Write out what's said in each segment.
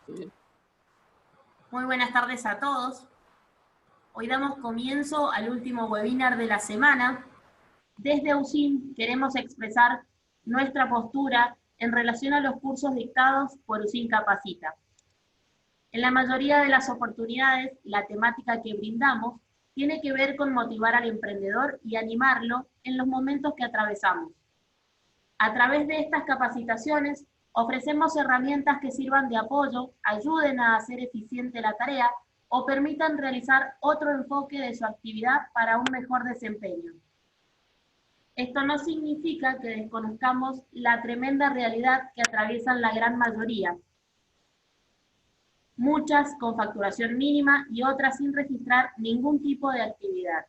Muy buenas tardes a todos. Hoy damos comienzo al último webinar de la semana. Desde USIN queremos expresar nuestra postura en relación a los cursos dictados por USIN Capacita. En la mayoría de las oportunidades, la temática que brindamos tiene que ver con motivar al emprendedor y animarlo en los momentos que atravesamos. A través de estas capacitaciones, ofrecemos herramientas que sirvan de apoyo, ayuden a hacer eficiente la tarea o permitan realizar otro enfoque de su actividad para un mejor desempeño. Esto no significa que desconozcamos la tremenda realidad que atraviesan la gran mayoría, muchas con facturación mínima y otras sin registrar ningún tipo de actividad.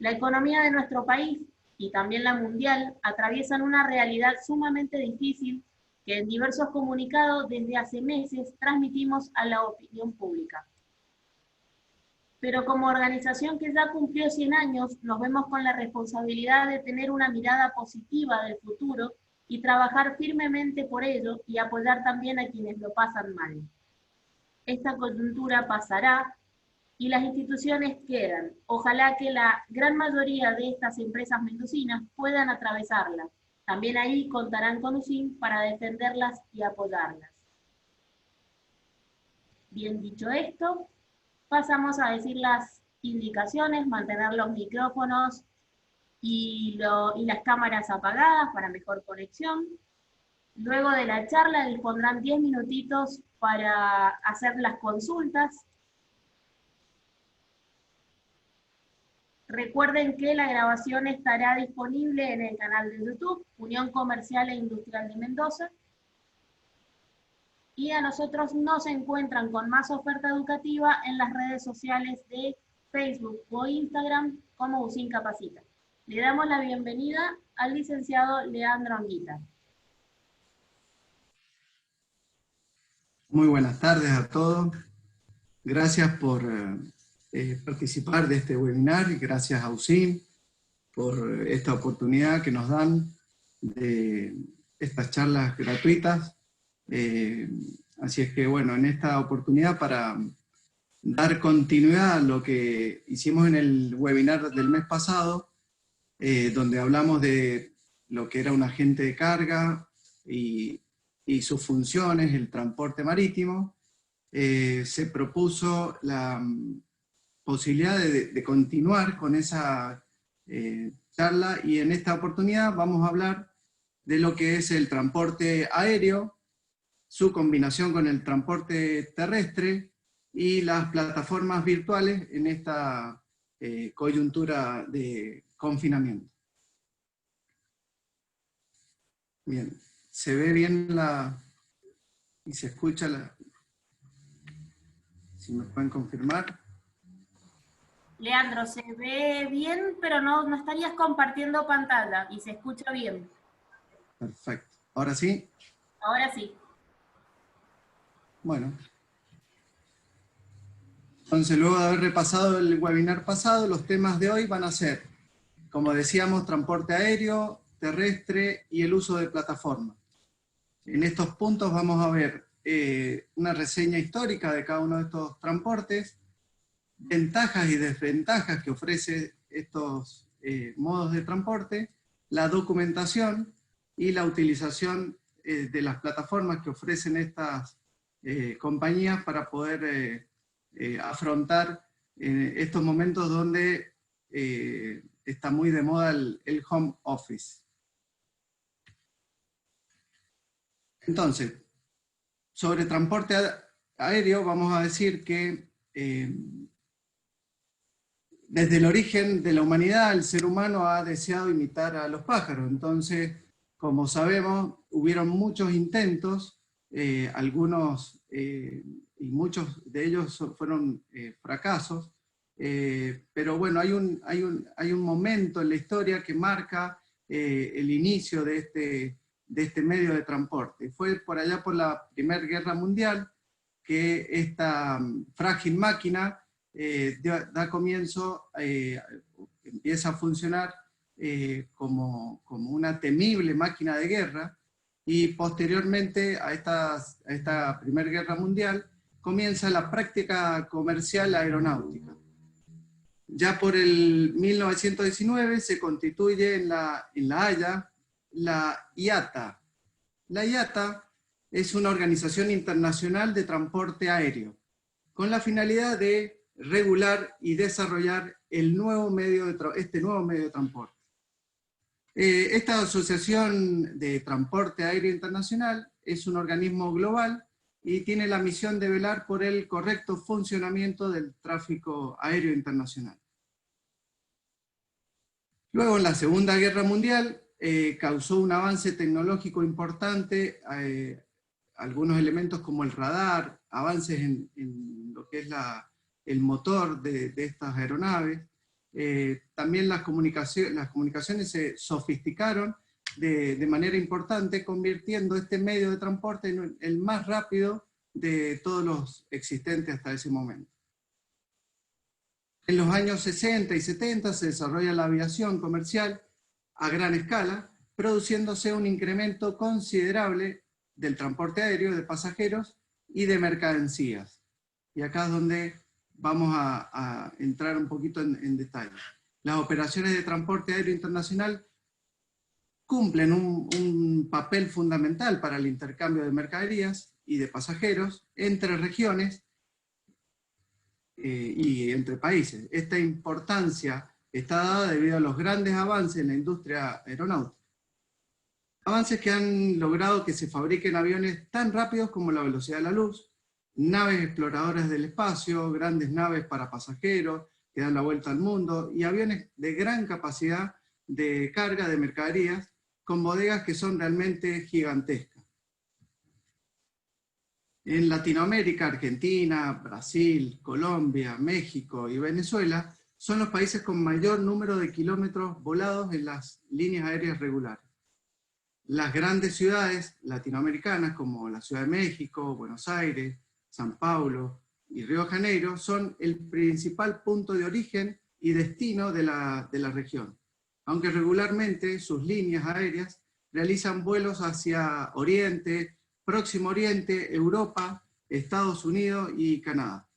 La economía de nuestro país y también la mundial atraviesan una realidad sumamente difícil que en diversos comunicados desde hace meses transmitimos a la opinión pública. Pero como organización que ya cumplió 100 años, nos vemos con la responsabilidad de tener una mirada positiva del futuro y trabajar firmemente por ello y apoyar también a quienes lo pasan mal. Esta coyuntura pasará y las instituciones quedan. Ojalá que la gran mayoría de estas empresas mendocinas puedan atravesarla. También ahí contarán con USIN para defenderlas y apoyarlas. Bien dicho esto, pasamos a decir las indicaciones, mantener los micrófonos y las cámaras apagadas para mejor conexión. Luego de la charla dispondrán 10 minutitos para hacer las consultas. Recuerden que la grabación estará disponible en el canal de YouTube, Unión Comercial e Industrial de Mendoza. Y a nosotros nos encuentran con más oferta educativa en las redes sociales de Facebook o Instagram como USIN Capacita. Le damos la bienvenida al licenciado Leandro Anguita. Muy buenas tardes a todos. Gracias por participar de este webinar y gracias a USIN por esta oportunidad que nos dan de estas charlas gratuitas. Así es que bueno, en esta oportunidad para dar continuidad a lo que hicimos en el webinar del mes pasado, donde hablamos de lo que era un agente de carga y sus funciones, el transporte marítimo, se propuso la posibilidad de continuar con esa charla, y en esta oportunidad vamos a hablar de lo que es el transporte aéreo, su combinación con el transporte terrestre y las plataformas virtuales en esta coyuntura de confinamiento. Bien, se ve bien y se escucha si me pueden confirmar. Leandro, se ve bien, pero no estarías compartiendo pantalla y se escucha bien. Perfecto. ¿Ahora sí? Ahora sí. Bueno. Entonces, luego de haber repasado el webinar pasado, los temas de hoy van a ser, como decíamos, transporte aéreo, terrestre y el uso de plataformas. En estos puntos vamos a ver una reseña histórica de cada uno de estos transportes, ventajas y desventajas que ofrece estos modos de transporte, la documentación y la utilización de las plataformas que ofrecen estas compañías para poder afrontar estos momentos donde está muy de moda el home office. Entonces, sobre transporte aéreo vamos a decir que desde el origen de la humanidad el ser humano ha deseado imitar a los pájaros. Entonces, como sabemos, hubieron muchos intentos, algunos y muchos de ellos fueron fracasos, pero bueno, hay un momento en la historia que marca el inicio de este medio de transporte. Fue por allá por la Primera Guerra Mundial que esta frágil máquina da comienzo, empieza a funcionar como una temible máquina de guerra, y posteriormente a esta Primera Guerra Mundial comienza la práctica comercial aeronáutica. Ya por el 1919 se constituye en La Haya la IATA. La IATA es una organización internacional de transporte aéreo, con la finalidad de regular y desarrollar este nuevo medio de transporte. Esta Asociación de Transporte Aéreo Internacional es un organismo global y tiene la misión de velar por el correcto funcionamiento del tráfico aéreo internacional. Luego, en la Segunda Guerra Mundial, causó un avance tecnológico importante, algunos elementos como el radar, avances en lo que es el motor de estas aeronaves. También las comunicaciones se sofisticaron de manera importante, convirtiendo este medio de transporte en el más rápido de todos los existentes hasta ese momento. En los años 60 y 70 se desarrolla la aviación comercial a gran escala, produciéndose un incremento considerable del transporte aéreo de pasajeros y de mercancías. Y acá es donde vamos a entrar un poquito en detalle. Las operaciones de transporte aéreo internacional cumplen un papel fundamental para el intercambio de mercaderías y de pasajeros entre regiones y entre países. Esta importancia está dada debido a los grandes avances en la industria aeronáutica. Avances que han logrado que se fabriquen aviones tan rápidos como la velocidad de la luz, naves exploradoras del espacio, grandes naves para pasajeros que dan la vuelta al mundo, y aviones de gran capacidad de carga de mercaderías, con bodegas que son realmente gigantescas. En Latinoamérica, Argentina, Brasil, Colombia, México y Venezuela son los países con mayor número de kilómetros volados en las líneas aéreas regulares. Las grandes ciudades latinoamericanas como la Ciudad de México, Buenos Aires, San Paulo y Río de Janeiro son el principal punto de origen y destino de la región, aunque regularmente sus líneas aéreas realizan vuelos hacia Oriente, Próximo Oriente, Europa, Estados Unidos y Canadá.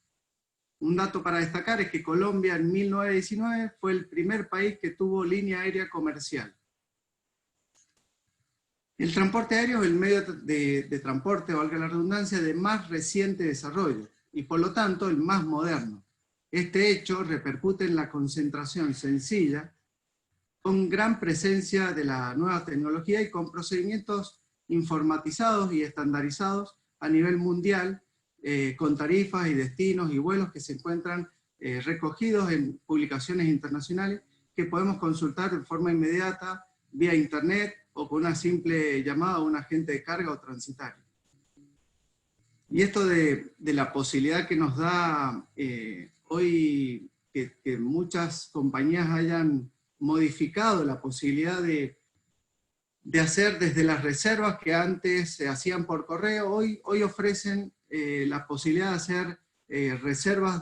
Un dato para destacar es que Colombia en 1919 fue el primer país que tuvo línea aérea comercial. El transporte aéreo es el medio de transporte, valga la redundancia, de más reciente desarrollo y por lo tanto el más moderno. Este hecho repercute en la concentración sencilla, con gran presencia de la nueva tecnología y con procedimientos informatizados y estandarizados a nivel mundial, con tarifas y destinos y vuelos que se encuentran recogidos en publicaciones internacionales que podemos consultar de forma inmediata vía internet o con una simple llamada a un agente de carga o transitario. Y esto de la posibilidad que nos da hoy que muchas compañías hayan modificado la posibilidad de hacer desde las reservas que antes se hacían por correo, hoy ofrecen la posibilidad de hacer reservas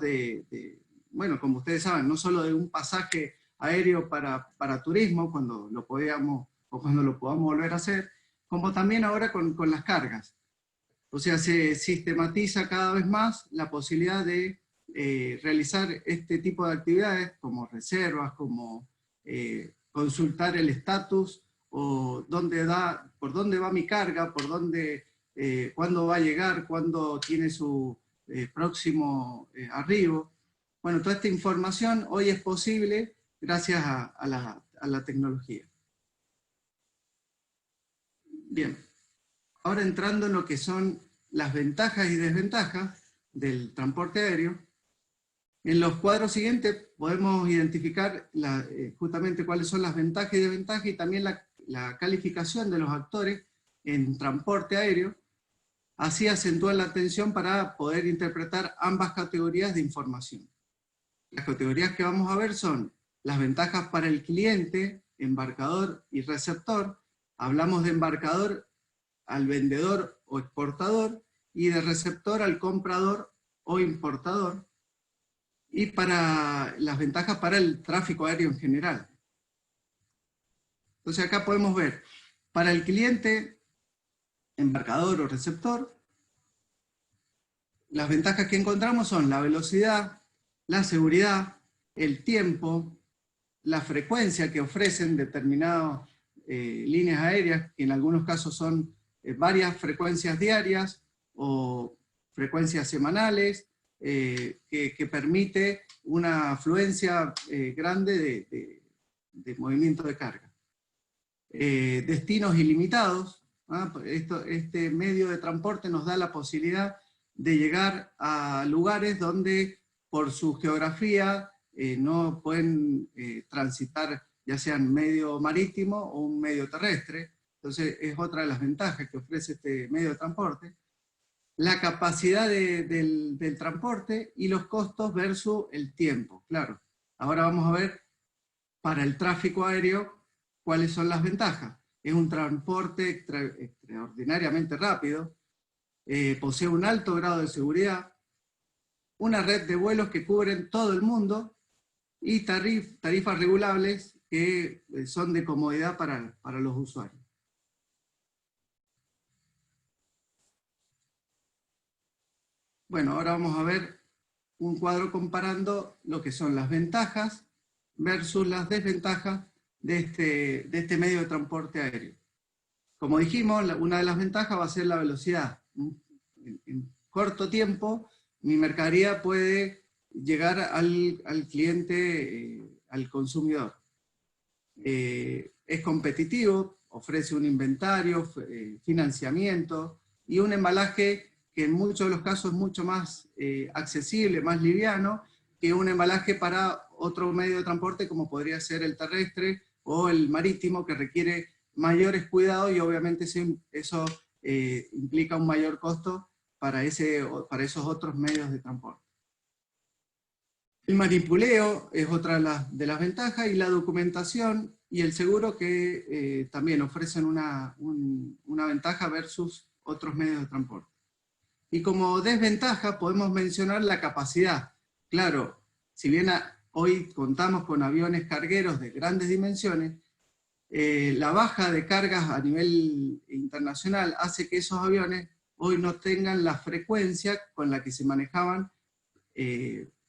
bueno, como ustedes saben, no solo de un pasaje aéreo para turismo, cuando lo podamos volver a hacer, como también ahora con las cargas. O sea, se sistematiza cada vez más la posibilidad de realizar este tipo de actividades, como reservas, como consultar el estatus, o por dónde va mi carga, cuándo va a llegar, cuándo tiene su próximo arribo. Bueno, toda esta información hoy es posible gracias a la tecnología. Bien, ahora entrando en lo que son las ventajas y desventajas del transporte aéreo, en los cuadros siguientes podemos identificar justamente cuáles son las ventajas y desventajas y también la calificación de los actores en transporte aéreo. Así acentúan la atención para poder interpretar ambas categorías de información. Las categorías que vamos a ver son las ventajas para el cliente, embarcador y receptor. Hablamos de embarcador al vendedor o exportador y de receptor al comprador o importador. Y para las ventajas para el tráfico aéreo en general. Entonces acá podemos ver, para el cliente embarcador o receptor. Las ventajas que encontramos son la velocidad, la seguridad, el tiempo, la frecuencia que ofrecen determinadas líneas aéreas, que en algunos casos son varias frecuencias diarias o frecuencias semanales, que permite una afluencia grande de movimiento de carga. Destinos ilimitados. Este medio de transporte nos da la posibilidad de llegar a lugares donde por su geografía no pueden transitar ya sea en medio marítimo o un medio terrestre. Entonces es otra de las ventajas que ofrece este medio de transporte. La capacidad del transporte y los costos versus el tiempo. Claro, ahora vamos a ver para el tráfico aéreo cuáles son las ventajas. Es un transporte extraordinariamente rápido, posee un alto grado de seguridad, una red de vuelos que cubren todo el mundo y tarifas regulables que son de comodidad para los usuarios. Bueno, ahora vamos a ver un cuadro comparando lo que son las ventajas versus las desventajas de este medio de transporte aéreo. Como dijimos, una de las ventajas va a ser la velocidad. En corto tiempo, mi mercadería puede llegar al cliente, al consumidor. Es competitivo, ofrece un inventario, financiamiento y un embalaje que en muchos de los casos es mucho más accesible, más liviano, que un embalaje para otro medio de transporte como podría ser el terrestre o el marítimo, que requiere mayores cuidados y obviamente eso implica un mayor costo para esos otros medios de transporte. El manipuleo es otra de las ventajas, y la documentación y el seguro que también ofrecen una ventaja versus otros medios de transporte. Y como desventaja podemos mencionar la capacidad. Claro, si bien hoy contamos con aviones cargueros de grandes dimensiones, la baja de cargas a nivel internacional hace que esos aviones hoy no tengan la frecuencia con la que se manejaban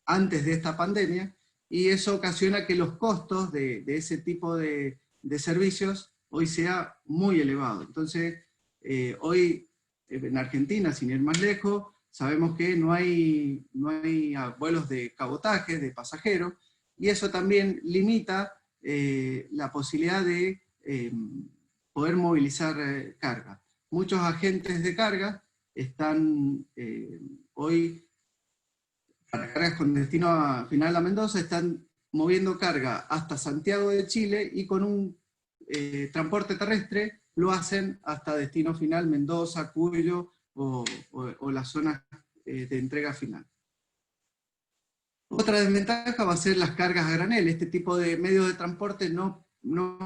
antes de esta pandemia, y eso ocasiona que los costos de ese tipo de servicios hoy sea muy elevado. Entonces, hoy en Argentina, sin ir más lejos, sabemos que no hay vuelos de cabotaje, de pasajeros, y eso también limita la posibilidad de poder movilizar carga. Muchos agentes de carga están hoy, para cargas con destino final a Mendoza, están moviendo carga hasta Santiago de Chile, y con un transporte terrestre lo hacen hasta destino final, Mendoza, Cuyo o las zonas de entrega final. Otra desventaja va a ser las cargas a granel. Este tipo de medios de transporte no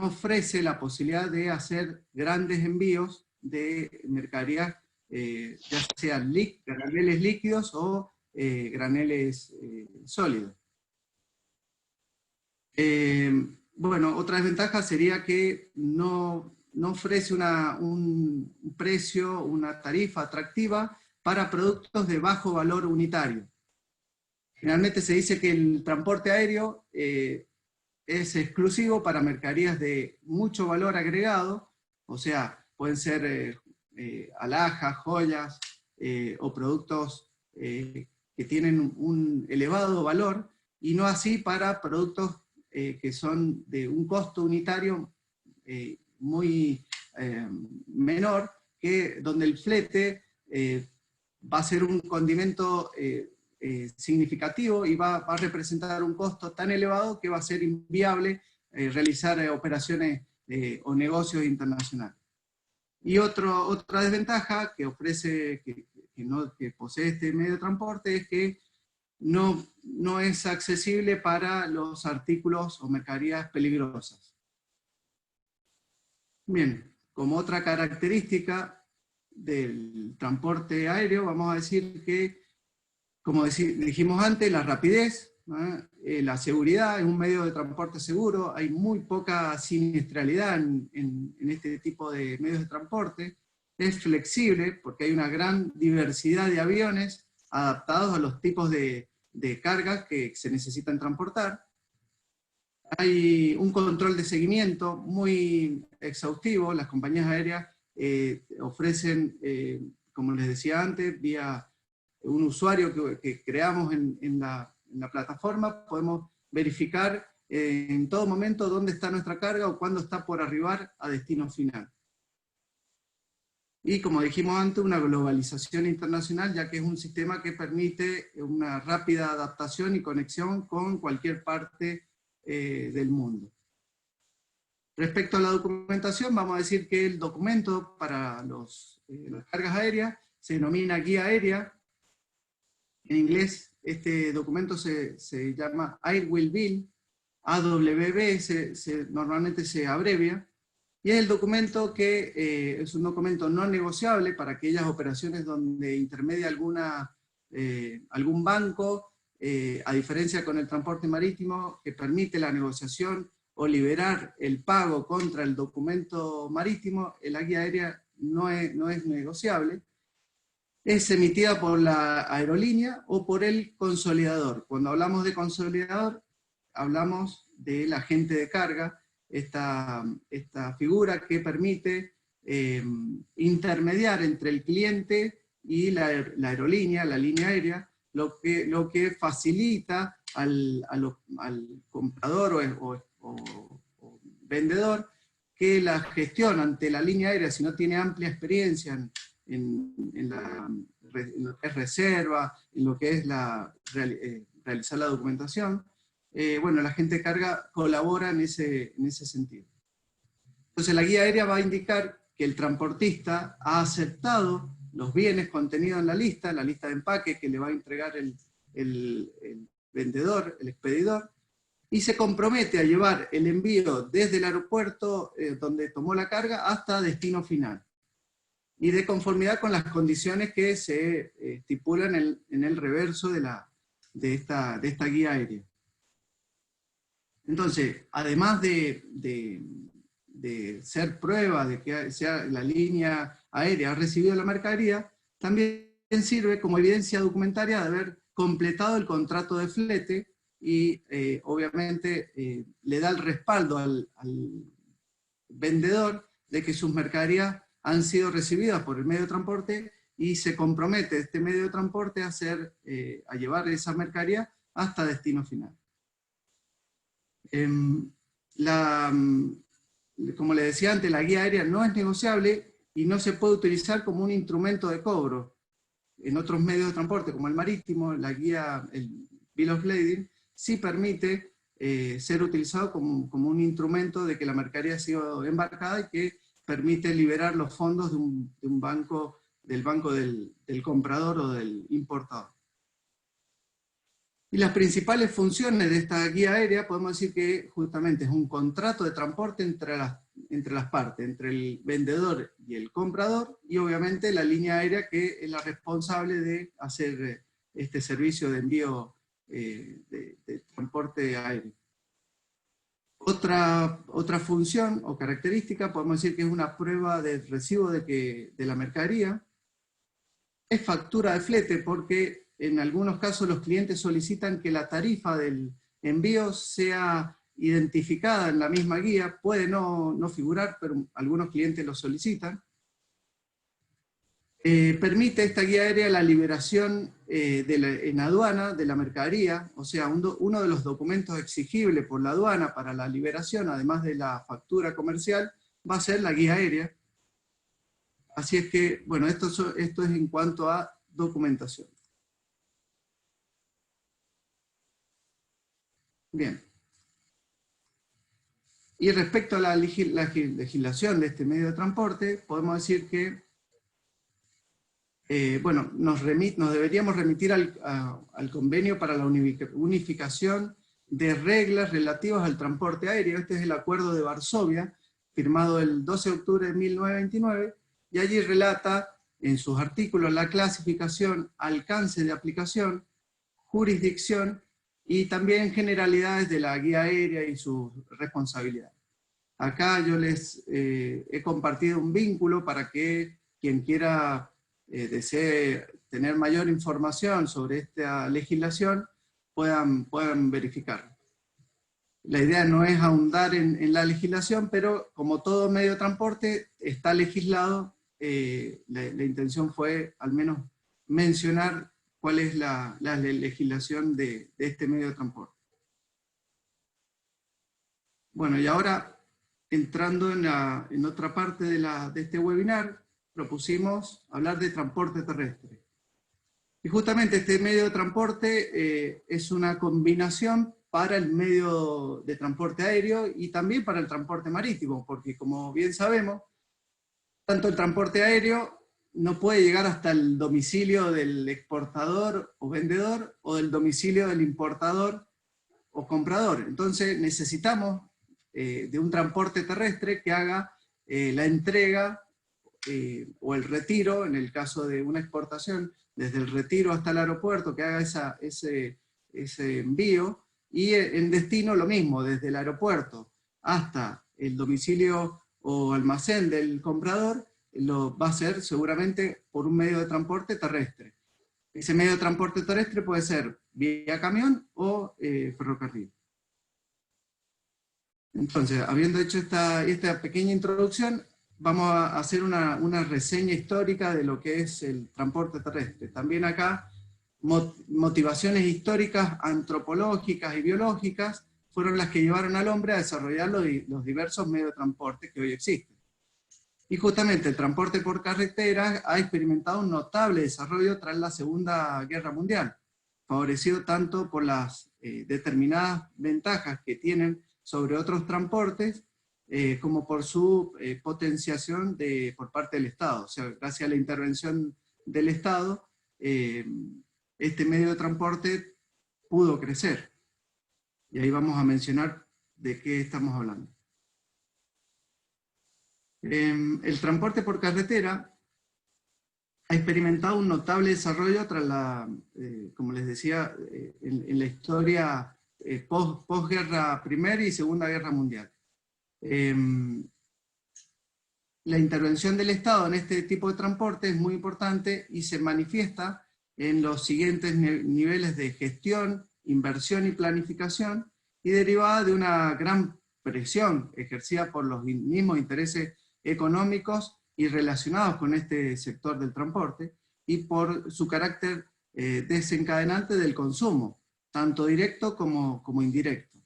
ofrece la posibilidad de hacer grandes envíos de mercaderías, ya sean graneles líquidos o graneles sólidos. Bueno, otra desventaja sería que no ofrece un precio, una tarifa atractiva para productos de bajo valor unitario. Generalmente se dice que el transporte aéreo es exclusivo para mercaderías de mucho valor agregado, o sea, pueden ser alhajas, joyas o productos que tienen un elevado valor, y no así para productos que son de un costo unitario muy menor, donde el flete va a ser un condimento significativo y va a representar un costo tan elevado que va a ser inviable realizar operaciones o negocios internacionales. Y otra desventaja que ofrece, que posee este medio de transporte, es que no es accesible para los artículos o mercaderías peligrosas. Bien, como otra característica del transporte aéreo, vamos a decir que, como dijimos antes, la rapidez, la seguridad. Es un medio de transporte seguro, hay muy poca siniestralidad en este tipo de medios de transporte. es flexible porque hay una gran diversidad de aviones adaptados a los tipos de cargas que se necesitan transportar. Hay un control de seguimiento muy exhaustivo. Las compañías aéreas ofrecen, como les decía antes, vía un usuario que creamos en la plataforma, podemos verificar en todo momento dónde está nuestra carga o cuándo está por arribar a destino final. Y como dijimos antes, una globalización internacional, ya que es un sistema que permite una rápida adaptación y conexión con cualquier parte del mundo. Respecto a la documentación, vamos a decir que el documento para las cargas aéreas se denomina guía aérea. En inglés, este documento se llama Airwheel Bill, AWB, normalmente se abrevia, y es el documento que es un documento no negociable para aquellas operaciones donde intermedia algún banco, a diferencia con el transporte marítimo, que permite la negociación o liberar el pago contra el documento marítimo. La guía aérea no es negociable. Es emitida por la aerolínea o por el consolidador. Cuando hablamos de consolidador, hablamos del agente de carga, esta figura que permite intermediar entre el cliente y la aerolínea, la línea aérea, lo que facilita al comprador o vendedor que la gestión ante la línea aérea, si no tiene amplia experiencia en lo que es reserva, en lo que es realizar la documentación, bueno, la agente de carga colabora en ese sentido. Entonces la guía aérea va a indicar que el transportista ha aceptado los bienes contenidos en la lista de empaque que le va a entregar el vendedor, el expedidor, y se compromete a llevar el envío desde el aeropuerto donde tomó la carga hasta destino final, y de conformidad con las condiciones que se estipulan en el reverso de esta guía aérea. Entonces, además de ser prueba de que la línea aérea ha recibido la mercadería, también sirve como evidencia documentaria de haber completado el contrato de flete y obviamente le da el respaldo al vendedor de que sus mercaderías han sido recibidas por el medio de transporte y se compromete este medio de transporte a llevar esa mercadería hasta destino final. Como le decía antes, la guía aérea no es negociable y no se puede utilizar como un instrumento de cobro. En otros medios de transporte, como el marítimo, la guía, el Bill of Lading, sí permite ser utilizado como un instrumento de que la mercadería ha sido embarcada y que permite liberar los fondos de un banco, del banco del comprador o del importador. Y las principales funciones de esta guía aérea, podemos decir que justamente es un contrato de transporte entre las partes, entre el vendedor y el comprador, y obviamente la línea aérea que es la responsable de hacer este servicio de envío de transporte aéreo. Otra función o característica, podemos decir que es una prueba de recibo de la mercadería. Es factura de flete porque en algunos casos los clientes solicitan que la tarifa del envío sea identificada en la misma guía. Puede no figurar, pero algunos clientes lo solicitan. Permite esta guía aérea la liberación en aduana de la mercadería, o sea, uno de los documentos exigibles por la aduana para la liberación, además de la factura comercial, va a ser la guía aérea. Así es que, bueno, esto es en cuanto a documentación. Bien. Y respecto a la legislación de este medio de transporte, podemos decir que bueno, nos deberíamos remitir al convenio para la unificación de reglas relativas al transporte aéreo. Este es el Acuerdo de Varsovia, firmado el 12 de octubre de 1929, y allí relata en sus artículos la clasificación, alcance de aplicación, jurisdicción y también generalidades de la guía aérea y sus responsabilidades. Acá yo les he compartido un vínculo para que quien quiera, desee tener mayor información sobre esta legislación, puedan verificar. La idea no es ahondar en la legislación, pero como todo medio de transporte está legislado, la intención fue al menos mencionar cuál es la legislación de este medio de transporte. Bueno, y ahora, entrando en otra parte de este webinar, propusimos hablar de transporte terrestre. Y justamente este medio de transporte es una combinación para el medio de transporte aéreo y también para el transporte marítimo, porque como bien sabemos, tanto el transporte aéreo no puede llegar hasta el domicilio del exportador o vendedor o del domicilio del importador o comprador. Entonces necesitamos de un transporte terrestre que haga la entrega o el retiro, en el caso de una exportación, desde el retiro hasta el aeropuerto, que haga ese envío, y en destino lo mismo, desde el aeropuerto hasta el domicilio o almacén del comprador, lo va a hacer seguramente por un medio de transporte terrestre. Ese medio de transporte terrestre puede ser vía camión o ferrocarril. Entonces, habiendo hecho esta pequeña introducción, vamos a hacer una reseña histórica de lo que es el transporte terrestre. También acá, motivaciones históricas, antropológicas y biológicas fueron las que llevaron al hombre a desarrollar los diversos medios de transporte que hoy existen. Y justamente el transporte por carretera ha experimentado un notable desarrollo tras la Segunda Guerra Mundial, favorecido tanto por las determinadas ventajas que tienen sobre otros transportes, como por su potenciación por parte del Estado. O sea, gracias a la intervención del Estado, este medio de transporte pudo crecer. Y ahí vamos a mencionar de qué estamos hablando. El transporte por carretera ha experimentado un notable desarrollo tras como les decía, en la historia posguerra Primera y Segunda Guerra Mundial. La intervención del Estado en este tipo de transporte es muy importante y se manifiesta en los siguientes niveles de gestión, inversión y planificación, y derivada de una gran presión ejercida por los mismos intereses económicos y relacionados con este sector del transporte, y por su carácter desencadenante del consumo, tanto directo como indirecto.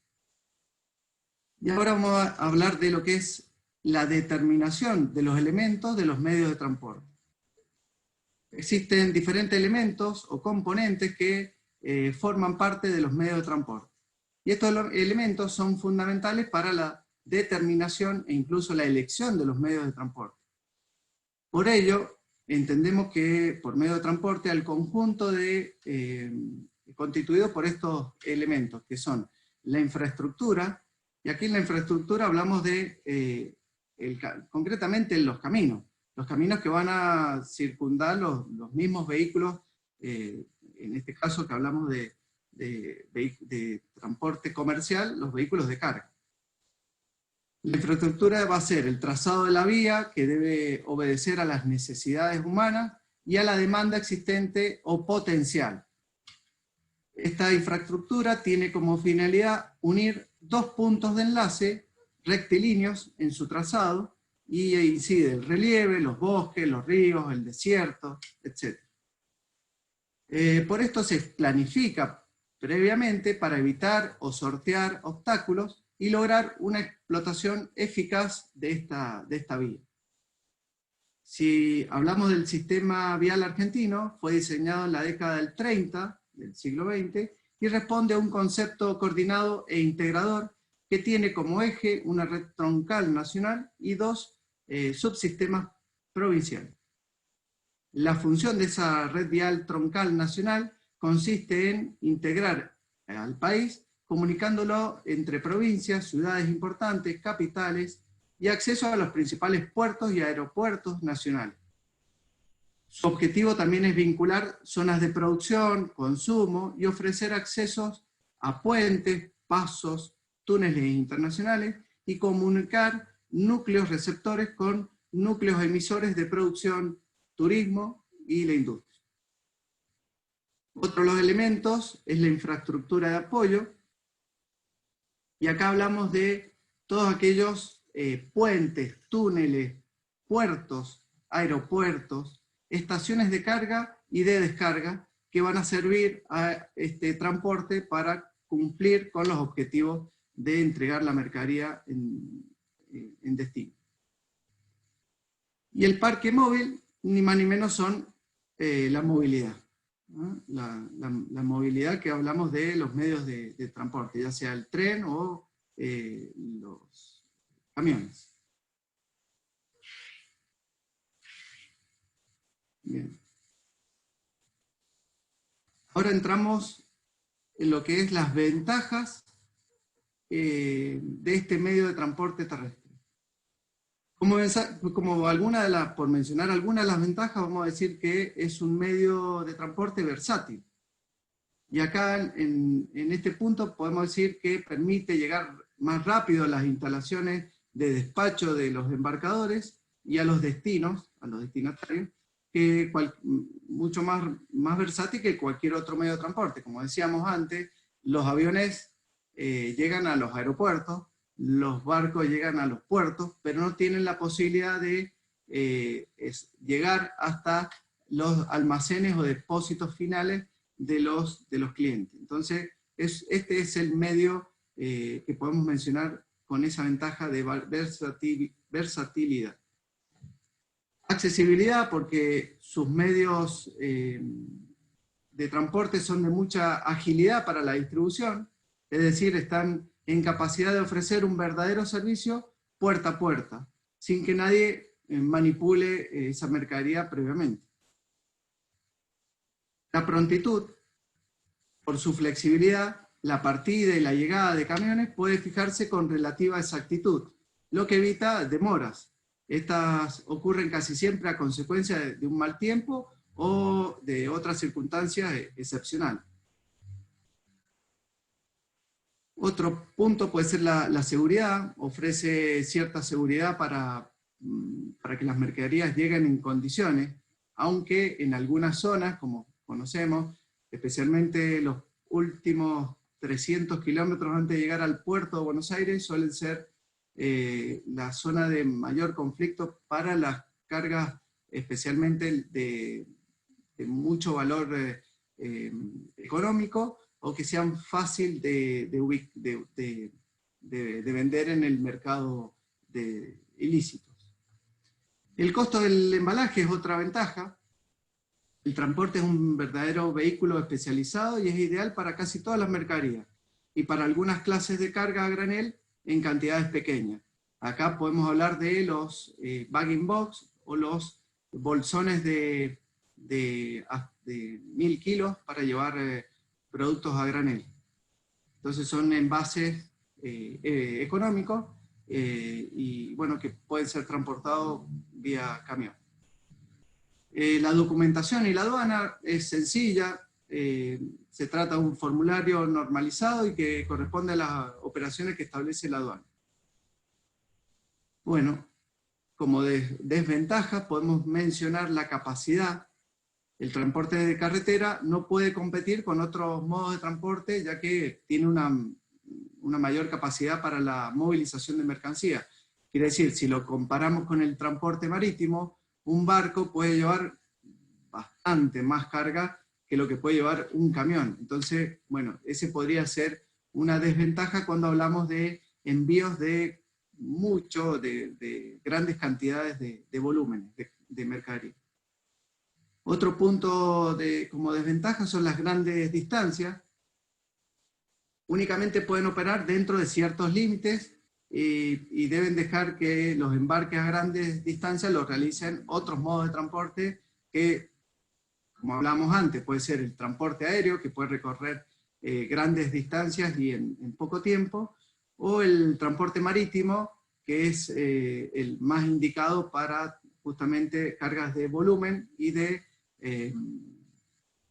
Y ahora vamos a hablar de lo que es la determinación de los elementos de los medios de transporte. Existen diferentes elementos o componentes que forman parte de los medios de transporte. Y estos elementos son fundamentales para la determinación e incluso la elección de los medios de transporte. Por ello, entendemos que por medio de transporte al conjunto constituido por estos elementos, que son la infraestructura, y aquí en la infraestructura hablamos de, concretamente, los caminos que van a circundar los mismos vehículos, en este caso que hablamos de transporte comercial, los vehículos de carga. La infraestructura va a ser el trazado de la vía, que debe obedecer a las necesidades humanas y a la demanda existente o potencial. Esta infraestructura tiene como finalidad unir dos puntos de enlace rectilíneos en su trazado, y incide el relieve, los bosques, los ríos, el desierto, etc. Por esto se planifica previamente para evitar o sortear obstáculos y lograr una explotación eficaz de esta vía. Si hablamos del sistema vial argentino, fue diseñado en la década del 30 del siglo XX y responde a un concepto coordinado e integrador que tiene como eje una red troncal nacional y dos subsistemas provinciales. La función de esa red vial troncal nacional consiste en integrar al país, comunicándolo entre provincias, ciudades importantes, capitales, y acceso a los principales puertos y aeropuertos nacionales. Su objetivo también es vincular zonas de producción, consumo, y ofrecer accesos a puentes, pasos, túneles internacionales, y comunicar núcleos receptores con núcleos emisores de producción, turismo y la industria. Otro de los elementos es la infraestructura de apoyo, y acá hablamos de todos aquellos puentes, túneles, puertos, aeropuertos, estaciones de carga y de descarga que van a servir a este transporte para cumplir con los objetivos de entregar la mercadería en destino. Y el parque móvil, ni más ni menos, son la movilidad, ¿no? La movilidad que hablamos de los medios de transporte, ya sea el tren o los camiones. Bien. Ahora entramos en lo que es las ventajas de este medio de transporte terrestre. Por mencionar algunas de las ventajas, vamos a decir que es un medio de transporte versátil. Y acá en este punto podemos decir que permite llegar más rápido a las instalaciones de despacho de los embarcadores y a los destinos, a los destinatarios, que mucho más versátil que cualquier otro medio de transporte. Como decíamos antes, los aviones llegan a los aeropuertos, los barcos llegan a los puertos, pero no tienen la posibilidad de llegar hasta los almacenes o depósitos finales de los clientes. Entonces, este es el medio que podemos mencionar con esa ventaja de versatilidad. Accesibilidad, porque sus medios de transporte son de mucha agilidad para la distribución, es decir, están en capacidad de ofrecer un verdadero servicio puerta a puerta, sin que nadie manipule esa mercadería previamente. La prontitud, por su flexibilidad, la partida y la llegada de camiones puede fijarse con relativa exactitud, lo que evita demoras. Estas ocurren casi siempre a consecuencia de un mal tiempo o de otras circunstancias excepcionales. Otro punto puede ser la seguridad. Ofrece cierta seguridad para que las mercaderías lleguen en condiciones, aunque en algunas zonas, como conocemos, especialmente los últimos 300 kilómetros antes de llegar al puerto de Buenos Aires, suelen ser la zona de mayor conflicto para las cargas, especialmente de mucho valor económico, o que sean fácil de vender en el mercado de ilícitos. El costo del embalaje es otra ventaja. El transporte es un verdadero vehículo especializado y es ideal para casi todas las mercaderías, y para algunas clases de carga a granel en cantidades pequeñas. Acá podemos hablar de los bagging box o los bolsones de 1000 kilos para llevar productos a granel. Entonces son envases económicos y bueno, que pueden ser transportados vía camión. La documentación y la aduana es sencilla. Se trata de un formulario normalizado y que corresponde a las operaciones que establece la aduana. Bueno, como desventaja podemos mencionar la capacidad. El transporte de carretera no puede competir con otros modos de transporte, ya que tiene una mayor capacidad para la movilización de mercancías. Quiere decir, si lo comparamos con el transporte marítimo, un barco puede llevar bastante más carga que lo que puede llevar un camión. Entonces, bueno, ese podría ser una desventaja cuando hablamos de envíos de grandes cantidades de volúmenes de mercadería. Otro punto como desventaja son las grandes distancias. Únicamente pueden operar dentro de ciertos límites y deben dejar que los embarques a grandes distancias los realicen otros modos de transporte que, como hablábamos antes, puede ser el transporte aéreo, que puede recorrer grandes distancias y en poco tiempo, o el transporte marítimo, que es el más indicado para justamente cargas de volumen y de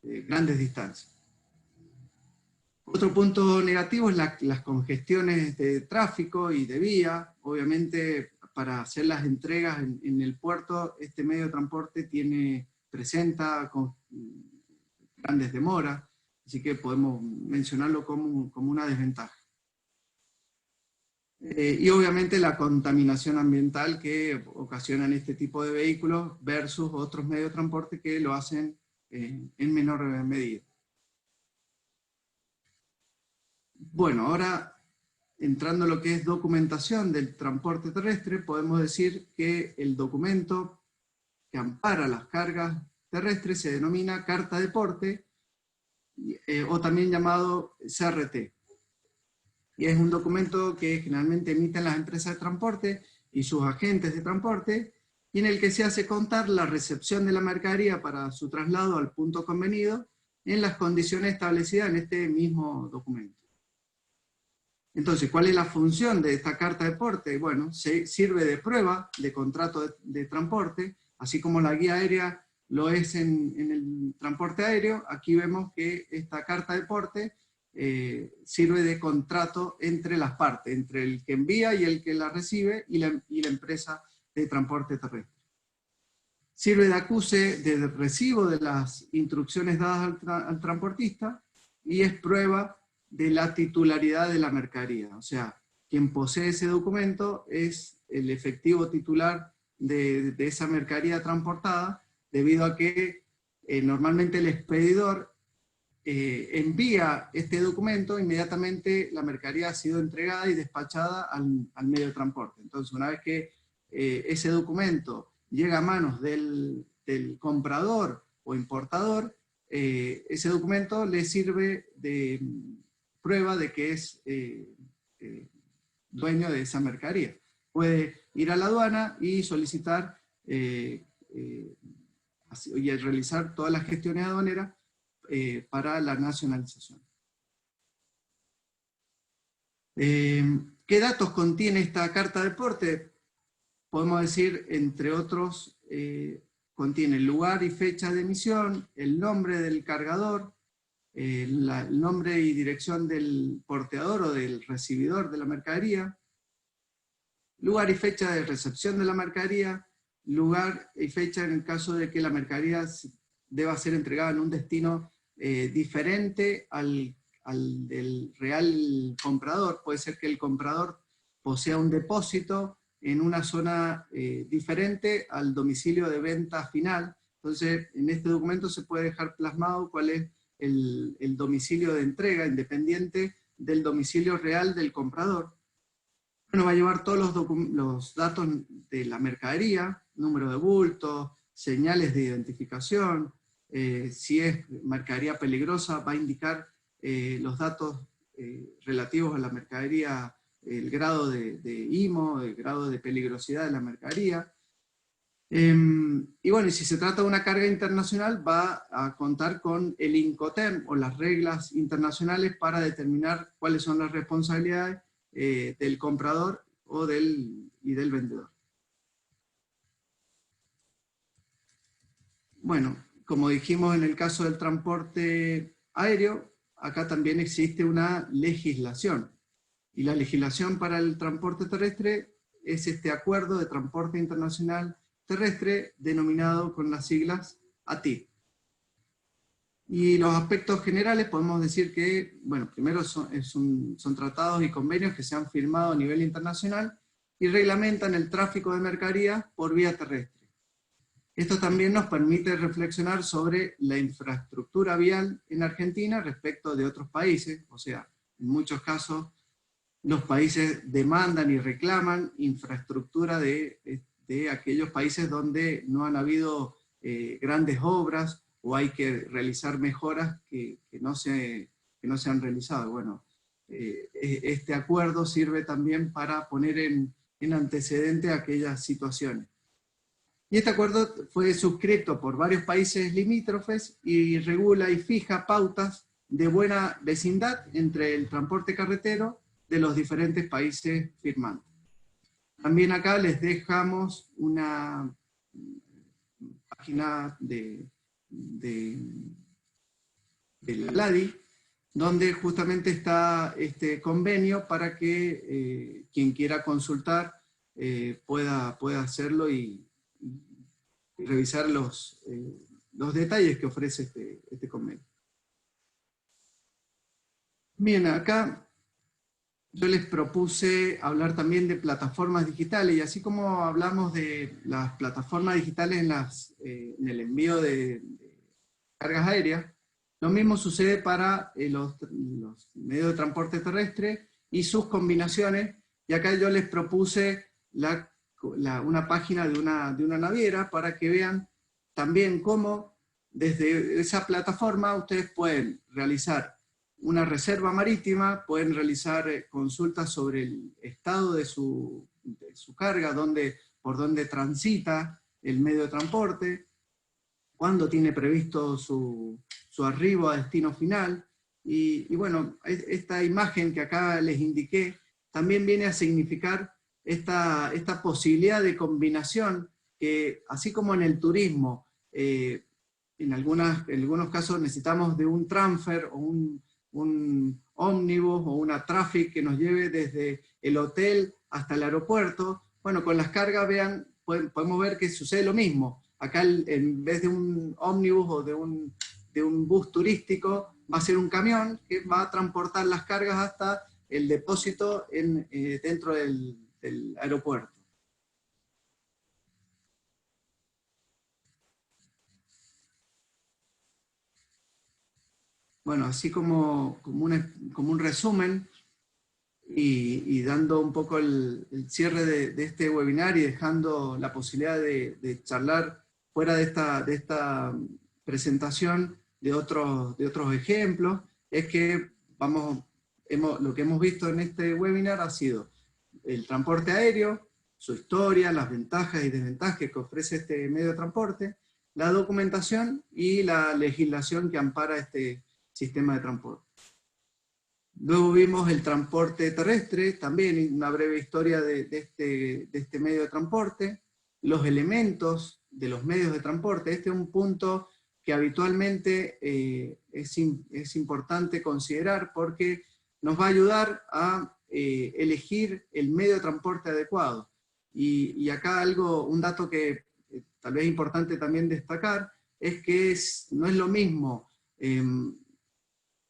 grandes distancias. Otro punto negativo es las congestiones de tráfico y de vía. Obviamente, para hacer las entregas en el puerto, este medio de transporte presenta con grandes demoras, así que podemos mencionarlo como una desventaja. Y obviamente la contaminación ambiental que ocasionan este tipo de vehículos versus otros medios de transporte que lo hacen en menor medida. Bueno, ahora entrando a lo que es documentación del transporte terrestre, podemos decir que el documento que ampara las cargas terrestres se denomina carta de porte, o también llamado CRT. Y es un documento que generalmente emiten las empresas de transporte y sus agentes de transporte, y en el que se hace constar la recepción de la mercadería para su traslado al punto convenido en las condiciones establecidas en este mismo documento. Entonces, ¿cuál es la función de esta carta de porte? Bueno, sirve de prueba de contrato de transporte, así como la guía aérea lo es en el transporte aéreo. Aquí vemos que esta carta de porte sirve de contrato entre las partes, entre el que envía y el que la recibe y la empresa de transporte terrestre. Sirve de acuse de recibo de las instrucciones dadas al transportista y es prueba de la titularidad de la mercadería. O sea, quien posee ese documento es el efectivo titular de esa mercadería transportada, debido a que normalmente el expedidor envía este documento, inmediatamente la mercadería ha sido entregada y despachada al medio de transporte. Entonces, una vez que ese documento llega a manos del comprador o importador, ese documento le sirve de prueba de que es dueño de esa mercadería. Puede ir a la aduana y solicitar y realizar todas las gestiones aduaneras para la nacionalización. ¿Qué datos contiene esta carta de porte? Podemos decir, entre otros, contiene el lugar y fecha de emisión, el nombre del cargador, el nombre y dirección del porteador o del recibidor de la mercadería, lugar y fecha de recepción de la mercadería, lugar y fecha en el caso de que la mercadería deba ser entregada en un destino diferente al del real comprador. Puede ser que el comprador posea un depósito en una zona diferente al domicilio de venta final. Entonces, en este documento se puede dejar plasmado cuál es el domicilio de entrega, independiente del domicilio real del comprador. Bueno, va a llevar todos los datos de la mercadería, número de bulto, señales de identificación, si es mercadería peligrosa, va a indicar los datos relativos a la mercadería, el grado de IMO, el grado de peligrosidad de la mercadería. Y bueno, y si se trata de una carga internacional, va a contar con el Incoterm, o las reglas internacionales para determinar cuáles son las responsabilidades del comprador y del vendedor. Bueno, como dijimos en el caso del transporte aéreo, acá también existe una legislación. Y la legislación para el transporte terrestre es este Acuerdo de Transporte Internacional Terrestre, denominado con las siglas ATIP. Y los aspectos generales podemos decir que, bueno, primero son tratados y convenios que se han firmado a nivel internacional y reglamentan el tráfico de mercaderías por vía terrestre. Esto también nos permite reflexionar sobre la infraestructura vial en Argentina respecto de otros países. O sea, en muchos casos los países demandan y reclaman infraestructura de aquellos países donde no han habido grandes obras o hay que realizar mejoras que no se han realizado. Bueno, este acuerdo sirve también para poner en antecedente aquellas situaciones. Y este acuerdo fue suscrito por varios países limítrofes y regula y fija pautas de buena vecindad entre el transporte carretero de los diferentes países firmantes. También acá les dejamos una página de la LADI, donde justamente está este convenio para que quien quiera consultar pueda hacerlo y revisar los detalles que ofrece este convenio. Bien, acá yo les propuse hablar también de plataformas digitales, y así como hablamos de las plataformas digitales en el envío de cargas aéreas, lo mismo sucede para los medios de transporte terrestre y sus combinaciones, y acá yo les propuse una página de una naviera para que vean también cómo desde esa plataforma ustedes pueden realizar una reserva marítima, pueden realizar consultas sobre el estado de su carga, por dónde transita el medio de transporte, cuándo tiene previsto su arribo a destino final, y bueno, esta imagen que acá les indiqué también viene a significar esta posibilidad de combinación que, así como en el turismo, en algunos casos necesitamos de un transfer o un ómnibus o una traffic que nos lleve desde el hotel hasta el aeropuerto. Bueno, con las cargas, podemos ver que sucede lo mismo. Acá en vez de un ómnibus o de un bus turístico, va a ser un camión que va a transportar las cargas hasta el depósito dentro del aeropuerto. Bueno, así como un resumen, y dando un poco el cierre de este webinar y dejando la posibilidad de charlar fuera de esta presentación de otros ejemplos, es que lo que hemos visto en este webinar ha sido el transporte aéreo, su historia, las ventajas y desventajas que ofrece este medio de transporte, la documentación y la legislación que ampara este sistema de transporte. Luego vimos el transporte terrestre, también una breve historia de este medio de transporte, los elementos de los medios de transporte. Este es un punto que habitualmente es importante considerar porque nos va a ayudar a elegir el medio de transporte adecuado. Y acá un dato que tal vez es importante también destacar, es que no es lo mismo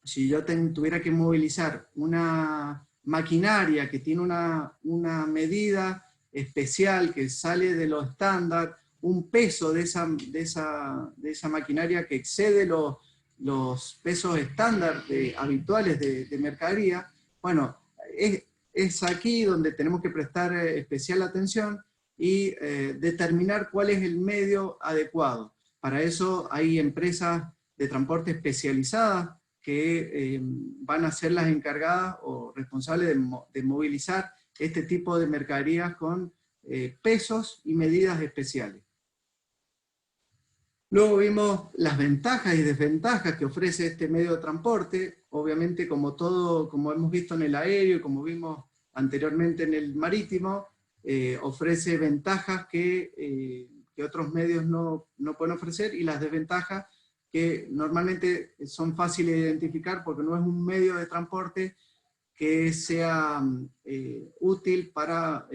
si yo tuviera que movilizar una maquinaria que tiene una medida especial que sale de lo estándar, un peso de esa maquinaria que excede los pesos estándar habituales de mercadería, bueno, es aquí donde tenemos que prestar especial atención y determinar cuál es el medio adecuado. Para eso hay empresas de transporte especializadas que van a ser las encargadas o responsables de movilizar este tipo de mercaderías con pesos y medidas especiales. Luego vimos las ventajas y desventajas que ofrece este medio de transporte. Obviamente, como hemos visto en el aéreo y como vimos anteriormente en el marítimo, ofrece ventajas que otros medios no pueden ofrecer, y las desventajas que normalmente son fáciles de identificar porque no es un medio de transporte que sea útil para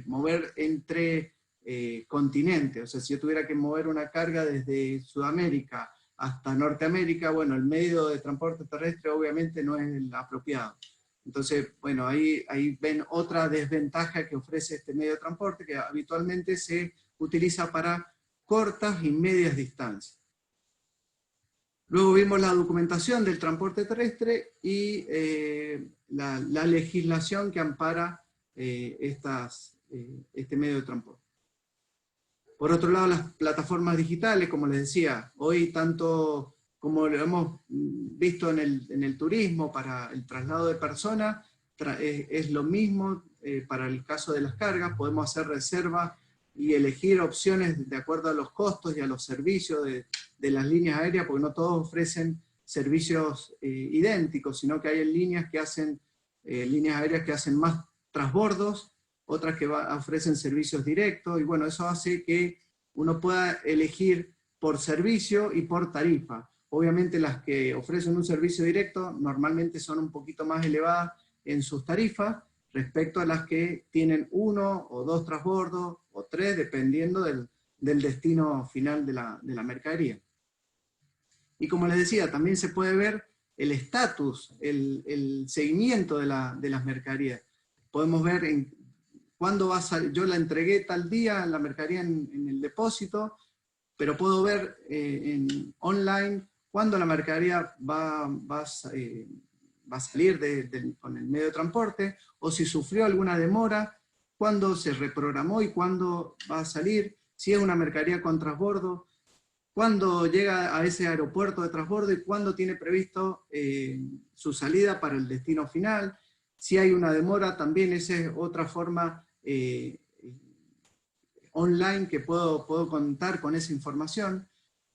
mover entre continentes. O sea, si yo tuviera que mover una carga desde Sudamérica hasta Norteamérica, bueno, el medio de transporte terrestre obviamente no es el apropiado. Entonces, bueno, ahí ven otra desventaja que ofrece este medio de transporte, que habitualmente se utiliza para cortas y medias distancias. Luego vimos la documentación del transporte terrestre y la legislación que ampara este medio de transporte. Por otro lado, las plataformas digitales, como les decía, hoy tanto como lo hemos visto en el turismo para el traslado de personas, es lo mismo para el caso de las cargas. Podemos hacer reservas y elegir opciones de acuerdo a los costos y a los servicios de las líneas aéreas, porque no todos ofrecen servicios idénticos, sino que hay líneas aéreas que hacen más transbordos, otras que ofrecen servicios directos, y bueno, eso hace que uno pueda elegir por servicio y por tarifa. Obviamente las que ofrecen un servicio directo normalmente son un poquito más elevadas en sus tarifas respecto a las que tienen 1 o 2 transbordos, o 3, dependiendo del destino final de la mercadería. Y como les decía, también se puede ver el estatus, el seguimiento de las mercaderías. Podemos ver cuándo va a salir. Yo la entregué tal día, la mercadería en el depósito, pero puedo ver online cuándo la mercadería va a salir con el medio de transporte, o si sufrió alguna demora, cuándo se reprogramó y cuándo va a salir, si es una mercadería con transbordo, cuándo llega a ese aeropuerto de transbordo y cuándo tiene previsto su salida para el destino final. Si hay una demora, también esa es otra forma online que puedo contar con esa información.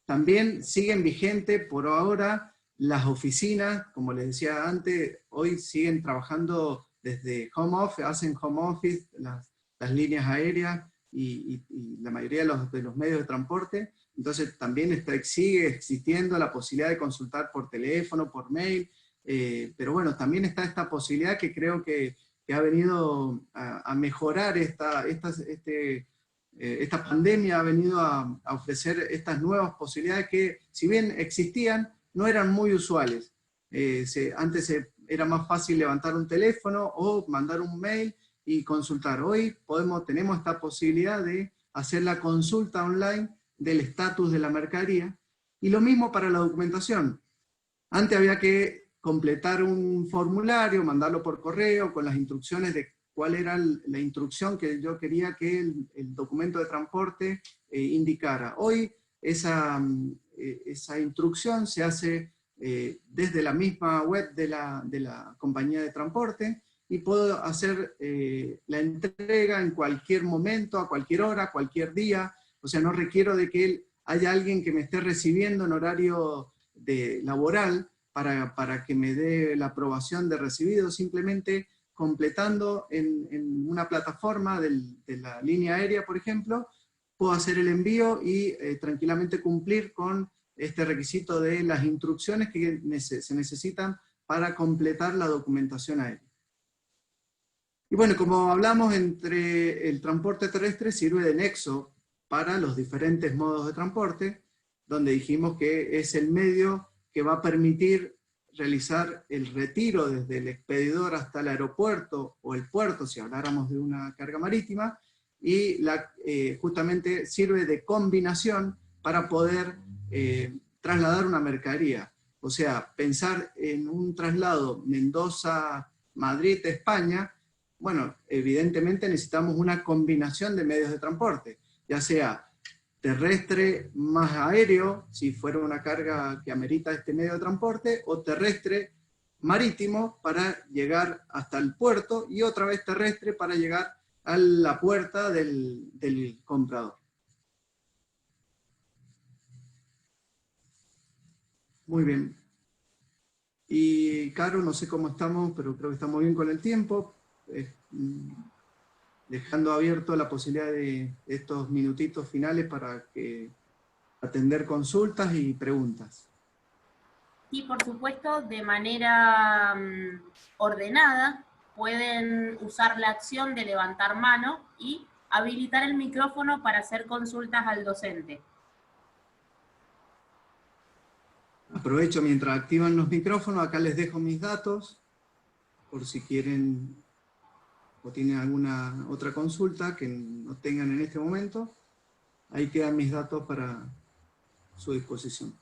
También siguen vigentes por ahora las oficinas, como les decía antes, hoy siguen trabajando desde home office, hacen home office las líneas aéreas y la mayoría de los medios de transporte. Entonces también sigue existiendo la posibilidad de consultar por teléfono, por mail, pero bueno, también está esta posibilidad que creo que ha venido a mejorar esta pandemia, ha venido a ofrecer estas nuevas posibilidades que, si bien existían, no eran muy usuales. Antes era más fácil levantar un teléfono o mandar un mail y consultar. Hoy tenemos esta posibilidad de hacer la consulta online del estatus de la mercadería, y lo mismo para la documentación. Antes había que completar un formulario, mandarlo por correo con las instrucciones de cuál era la instrucción que yo quería que el documento de transporte indicara. Hoy esa instrucción se hace desde la misma web de la compañía de transporte, y puedo hacer la entrega en cualquier momento, a cualquier hora, cualquier día. O sea, no requiero de que haya alguien que me esté recibiendo en horario laboral para que me dé la aprobación de recibido, simplemente completando en una plataforma de la línea aérea, por ejemplo, puedo hacer el envío y tranquilamente cumplir con este requisito de las instrucciones que se necesitan para completar la documentación aérea. Y bueno, como hablamos, entre el transporte terrestre sirve de nexo para los diferentes modos de transporte, donde dijimos que es el medio que va a permitir realizar el retiro desde el expedidor hasta el aeropuerto o el puerto, si habláramos de una carga marítima, y justamente sirve de combinación para poder trasladar una mercadería. O sea, pensar en un traslado Mendoza-Madrid-España, bueno, evidentemente necesitamos una combinación de medios de transporte, ya sea terrestre más aéreo, si fuera una carga que amerita este medio de transporte, o terrestre marítimo para llegar hasta el puerto, y otra vez terrestre para llegar a la puerta del comprador. Muy bien. Y Caro, no sé cómo estamos, pero creo que estamos bien con el tiempo. Dejando abierto la posibilidad de estos minutitos finales para atender consultas y preguntas. Y por supuesto, de manera ordenada, pueden usar la acción de levantar mano y habilitar el micrófono para hacer consultas al docente. Aprovecho mientras activan los micrófonos, acá les dejo mis datos, por si quieren o tienen alguna otra consulta que no tengan en este momento. Ahí quedan mis datos para su disposición.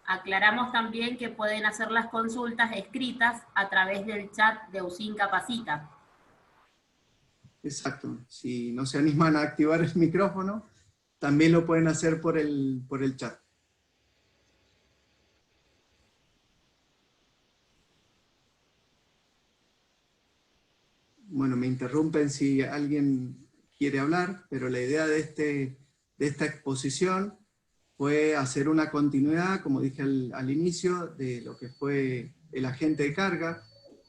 Aclaramos también que pueden hacer las consultas escritas a través del chat de USIN Capacita. Exacto. Si no se animan a activar el micrófono, también lo pueden hacer por el chat. Bueno, me interrumpen si alguien quiere hablar, pero la idea de esta exposición fue hacer una continuidad, como dije al inicio, de lo que fue el agente de carga,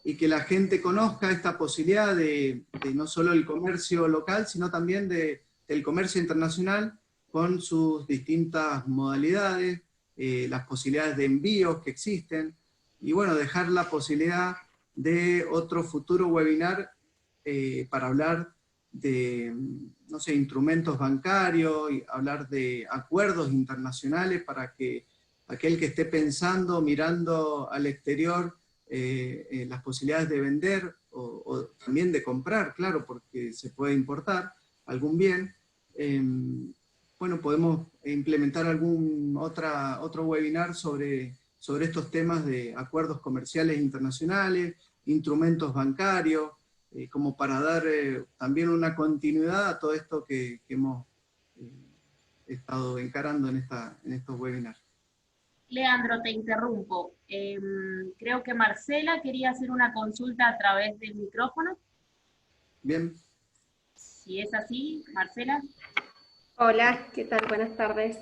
y que la gente conozca esta posibilidad de no solo el comercio local, sino también del comercio internacional, con sus distintas modalidades, las posibilidades de envíos que existen. bueno, dejar la posibilidad de otro futuro webinar para hablar de, no sé, instrumentos bancarios, y hablar de acuerdos internacionales para que aquel que esté pensando, mirando al exterior, las posibilidades de vender o también de comprar, claro, porque se puede importar algún bien, bueno, podemos implementar otro webinar sobre estos temas de acuerdos comerciales internacionales, instrumentos bancarios, como para dar también una continuidad a todo esto que hemos estado encarando en estos webinars. Leandro, te interrumpo. Creo que Marcela quería hacer una consulta a través del micrófono. Bien. Si es así, Marcela. Hola, ¿qué tal? Buenas tardes.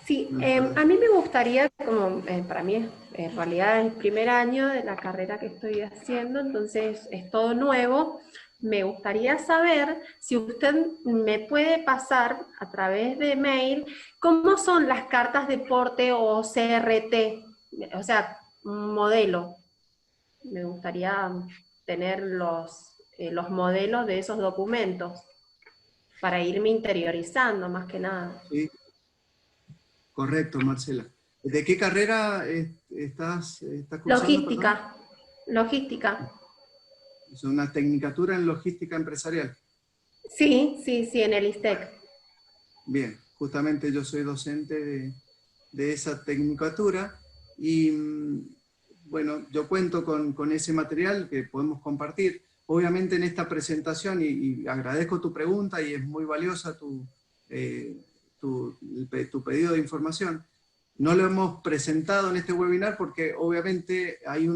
Sí, a mí me gustaría, como para mí es en realidad el primer año de la carrera que estoy haciendo, entonces es todo nuevo. Me gustaría saber si usted me puede pasar a través de mail cómo son las cartas de porte o CRT, o sea, un modelo. Me gustaría tener los modelos de esos documentos para irme interiorizando más que nada. Sí, correcto, Marcela. ¿De qué carrera estás cursando? Logística, logística. Es una tecnicatura en logística empresarial. Sí, en el ISTEC. Bien, justamente yo soy docente de esa tecnicatura y bueno, yo cuento con ese material que podemos compartir. Obviamente en esta presentación, y agradezco tu pregunta y es muy valiosa tu pedido de información. No lo hemos presentado en este webinar porque obviamente hay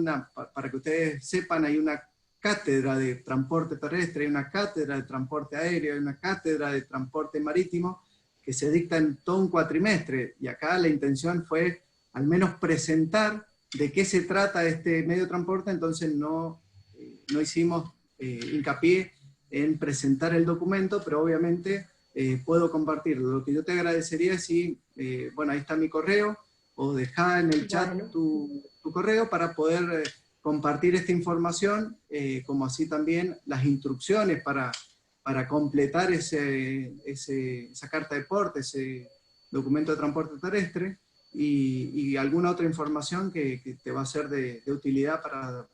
para que ustedes sepan, hay una cátedra de transporte terrestre, hay una cátedra de transporte aéreo, hay una cátedra de transporte marítimo que se dicta en todo un cuatrimestre, y acá la intención fue al menos presentar de qué se trata este medio de transporte, entonces no hicimos hincapié en presentar el documento, pero obviamente puedo compartirlo. Lo que yo te agradecería es si, bueno, ahí está mi correo, o dejá en el chat tu correo para poder compartir esta información, como así también las instrucciones para completar esa carta de porte, ese documento de transporte terrestre, y alguna otra información que te va a ser de utilidad para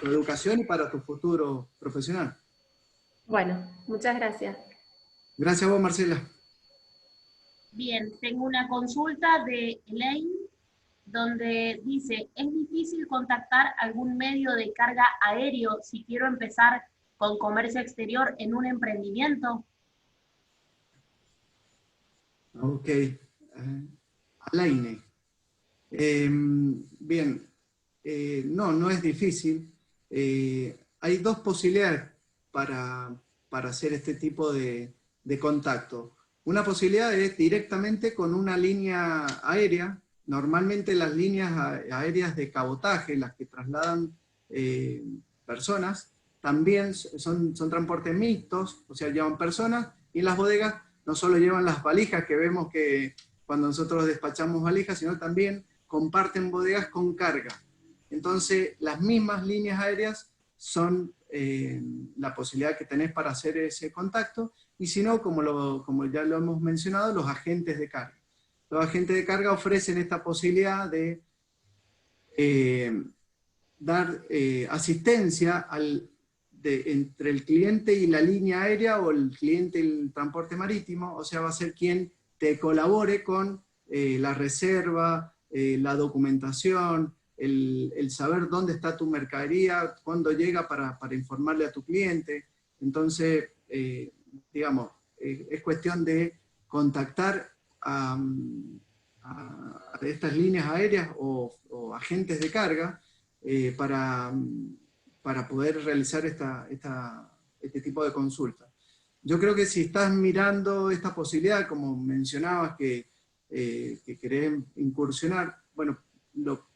tu educación y para tu futuro profesional. Bueno, muchas gracias. Gracias a vos, Marcela. Bien, tengo una consulta de Elaine, donde dice, ¿es difícil contactar algún medio de carga aéreo si quiero empezar con comercio exterior en un emprendimiento? Ok. Elaine. Bien. No es difícil. Hay dos posibilidades para hacer este tipo de contacto. Una posibilidad es directamente con una línea aérea. Normalmente las líneas aéreas de cabotaje, las que trasladan personas, también son transportes mixtos, o sea, llevan personas, y en las bodegas no solo llevan las valijas que vemos que cuando nosotros despachamos valijas, sino también comparten bodegas con carga. Entonces, las mismas líneas aéreas son la posibilidad que tenés para hacer ese contacto, y si no, como ya lo hemos mencionado, los agentes de carga. Los agentes de carga ofrecen esta posibilidad de dar asistencia entre el cliente y la línea aérea, o el cliente y el transporte marítimo, o sea, va a ser quien te colabore con la reserva, la documentación, el saber dónde está tu mercadería, cuándo llega para informarle a tu cliente. Entonces, digamos, es cuestión de contactar a estas líneas aéreas o agentes de carga para poder realizar este tipo de consulta. Yo creo que si estás mirando esta posibilidad, como mencionabas que querés incursionar, bueno,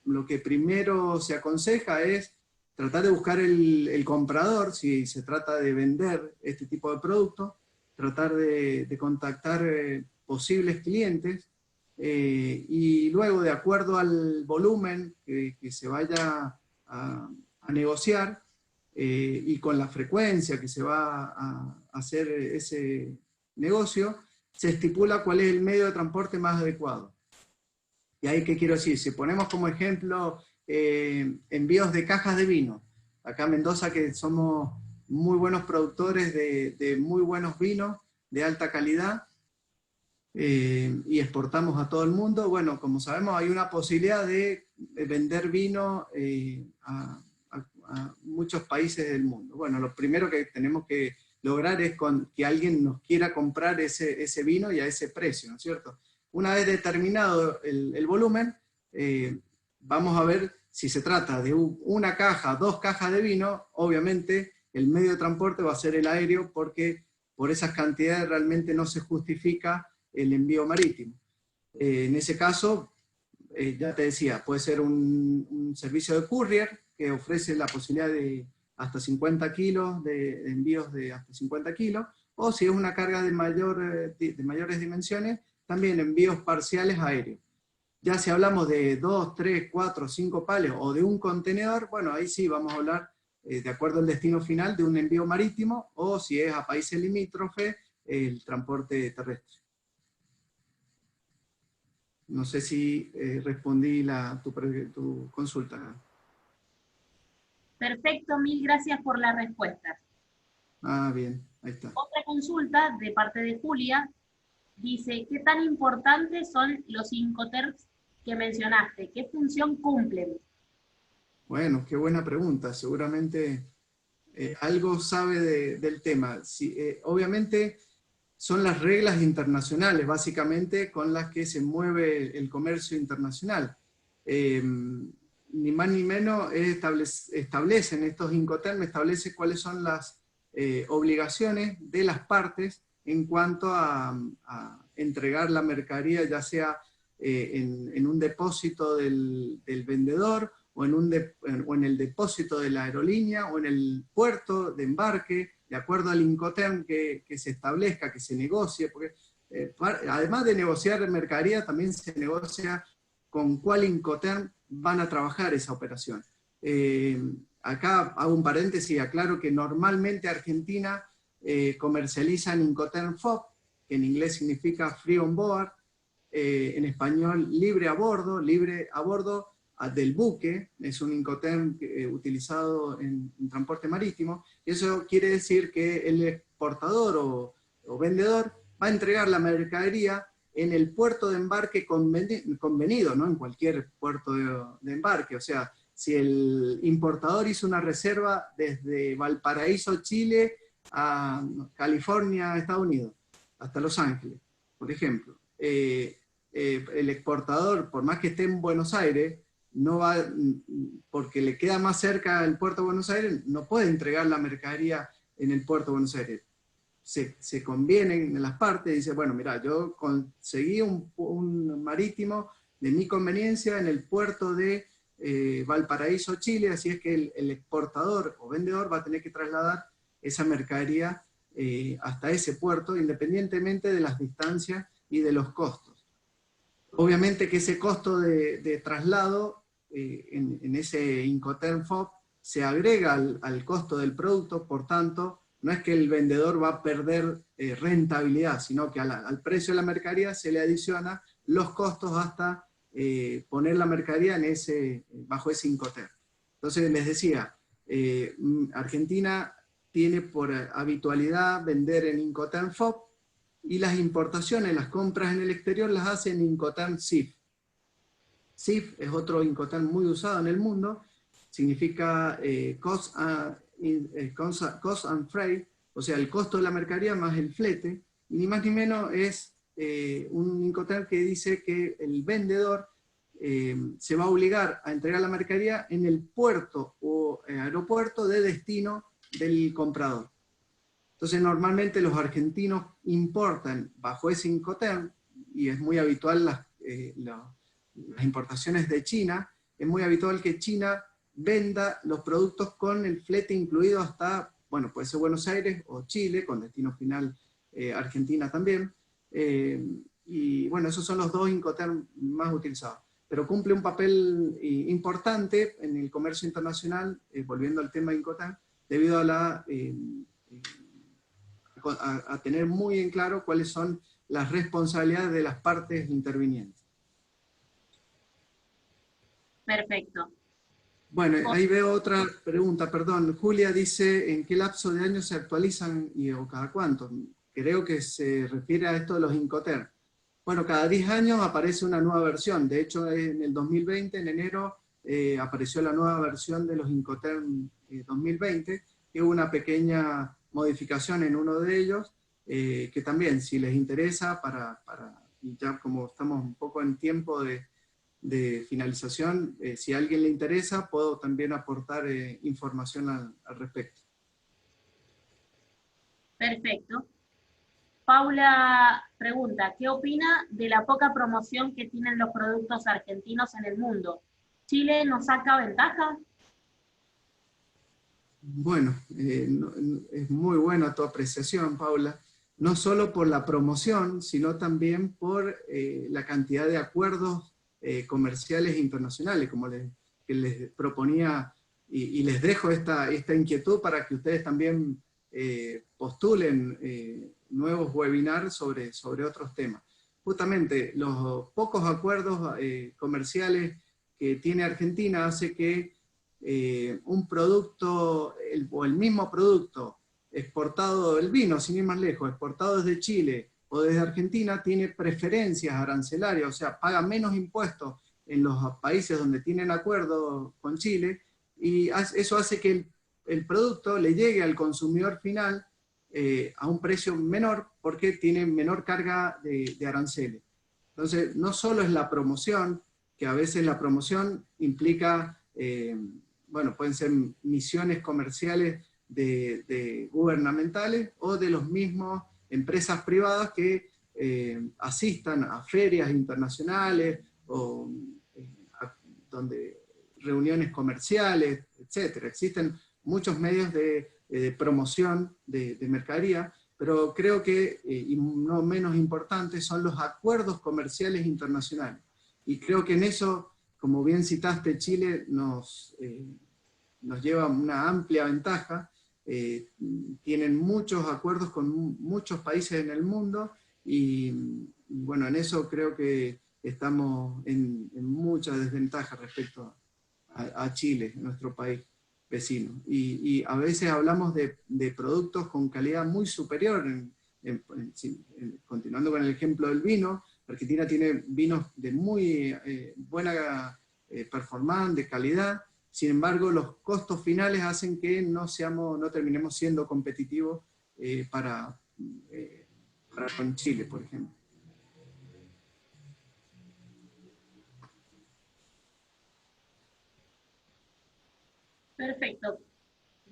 lo que primero se aconseja es tratar de buscar el comprador, si se trata de vender este tipo de producto, tratar de contactar posibles clientes y luego, de acuerdo al volumen que se vaya a negociar, y con la frecuencia que se va a hacer ese negocio, se estipula cuál es el medio de transporte más adecuado. Y ahí, ¿qué quiero decir? Si ponemos como ejemplo envíos de cajas de vino, acá en Mendoza, que somos muy buenos productores de muy buenos vinos de alta calidad, y exportamos a todo el mundo, bueno, como sabemos, hay una posibilidad de vender vino a muchos países del mundo. Bueno, lo primero que tenemos que lograr es que alguien nos quiera comprar ese vino y a ese precio, ¿no es cierto? Una vez determinado el volumen, vamos a ver si se trata de una caja, 2 cajas de vino. Obviamente el medio de transporte va a ser el aéreo, porque por esas cantidades realmente no se justifica el envío marítimo. En ese caso, ya te decía, puede ser un servicio de courier que ofrece la posibilidad de hasta 50 kilos, de envíos de hasta 50 kilos, o si es una carga de mayores dimensiones, también envíos parciales aéreos. Ya si hablamos de 2, 3, 4, 5 pales o de un contenedor, bueno, ahí sí vamos a hablar, de acuerdo al destino final, de un envío marítimo, o si es a países limítrofes, el transporte terrestre. No sé si respondí tu consulta. Perfecto, mil gracias por la respuesta. Ah, bien, ahí está. Otra consulta de parte de Julia dice, ¿qué tan importantes son los Incoterms que mencionaste? ¿Qué función cumplen? Bueno, qué buena pregunta. Seguramente algo sabe del tema. Sí, obviamente son las reglas internacionales, básicamente, con las que se mueve el comercio internacional. Ni más ni menos establecen estos Incoterms, establece cuáles son las obligaciones de las partes en cuanto a entregar la mercadería, ya sea en un depósito del vendedor, o en el depósito de la aerolínea, o en el puerto de embarque, de acuerdo al Incoterm que se establezca, que se negocie, porque además de negociar mercadería, también se negocia con cuál Incoterm van a trabajar esa operación. Acá hago un paréntesis y aclaro que normalmente Argentina comercializa en Incoterm FOB, que en inglés significa Free on Board, en español libre a bordo del buque, es un Incoterm utilizado en transporte marítimo. Eso quiere decir que el exportador o vendedor va a entregar la mercadería en el puerto de embarque convenido, no en cualquier puerto de embarque. O sea, si el importador hizo una reserva desde Valparaíso, Chile, a California, Estados Unidos, hasta Los Ángeles, por ejemplo, el exportador, por más que esté en Buenos Aires, no va, porque le queda más cerca el puerto de Buenos Aires, no puede entregar la mercadería en el puerto de Buenos Aires. Se convienen en las partes, dice, bueno, mira, yo conseguí un marítimo de mi conveniencia en el puerto de Valparaíso, Chile, así es que el exportador o vendedor va a tener que trasladar esa mercadería hasta ese puerto, independientemente de las distancias y de los costos. Obviamente que ese costo de traslado en ese Incoterm FOB se agrega al costo del producto, por tanto, no es que el vendedor va a perder rentabilidad, sino que al precio de la mercadería se le adiciona los costos hasta poner la mercadería bajo ese Incoterm. Entonces les decía, Argentina tiene por habitualidad vender en Incoterm FOB, y las importaciones, las compras en el exterior las hace en Incoterm CIF. CIF es otro Incoterm muy usado en el mundo, significa cost and freight, o sea, el costo de la mercadería más el flete, y ni más ni menos es un Incoterm que dice que el vendedor se va a obligar a entregar la mercadería en el puerto o aeropuerto de destino del comprador. Entonces normalmente los argentinos importan bajo ese Incoterm, y es muy habitual las importaciones de China, es muy habitual que China venda los productos con el flete incluido hasta, bueno, puede ser Buenos Aires o Chile, con destino final Argentina también, y bueno, esos son los dos Incoterm más utilizados. Pero cumple un papel importante en el comercio internacional, volviendo al tema Incoterm, debido a, a tener muy en claro cuáles son las responsabilidades de las partes intervinientes. Perfecto. Bueno, ahí veo otra pregunta, perdón. Julia dice, ¿en qué lapso de años se actualizan o cada cuánto? Creo que se refiere a esto de los Incoterm. Bueno, cada 10 años aparece una nueva versión. De hecho, en el 2020, en enero, apareció la nueva versión de los Incoterm 2020, que hubo una pequeña modificación en uno de ellos, que también, si les interesa, y ya como estamos un poco en tiempo de finalización, si a alguien le interesa, puedo también aportar información al respecto. Perfecto. Paula pregunta, ¿qué opina de la poca promoción que tienen los productos argentinos en el mundo? ¿Chile nos saca ventaja? Bueno, es muy buena tu apreciación, Paula. No solo por la promoción, sino también por la cantidad de acuerdos comerciales internacionales, como que les proponía, y les dejo esta inquietud para que ustedes también postulen nuevos webinars sobre otros temas. Justamente los pocos acuerdos comerciales que tiene Argentina hace que un producto, o el mismo producto exportado, el vino, sin ir más lejos, exportado desde Chile o desde Argentina, tiene preferencias arancelarias, o sea, paga menos impuestos en los países donde tienen acuerdo con Chile, y eso hace que el producto le llegue al consumidor final a un precio menor, porque tiene menor carga de aranceles. Entonces, no solo es la promoción, que a veces la promoción implica, bueno, pueden ser misiones comerciales gubernamentales o de los mismos empresas privadas que asistan a ferias internacionales o reuniones comerciales, etc. Existen muchos medios de promoción de mercadería, pero creo que, y no menos importante, son los acuerdos comerciales internacionales. Y creo que en eso, como bien citaste, Chile nos lleva una amplia ventaja. Tienen muchos acuerdos con muchos países en el mundo, y bueno, en eso creo que estamos en mucha desventaja respecto a Chile, nuestro país vecino. Y a veces hablamos de productos con calidad muy superior. Continuando con el ejemplo del vino, Argentina tiene vinos de muy buena performance, de calidad. Sin embargo, los costos finales hacen que no terminemos siendo competitivos para con Chile, por ejemplo. Perfecto.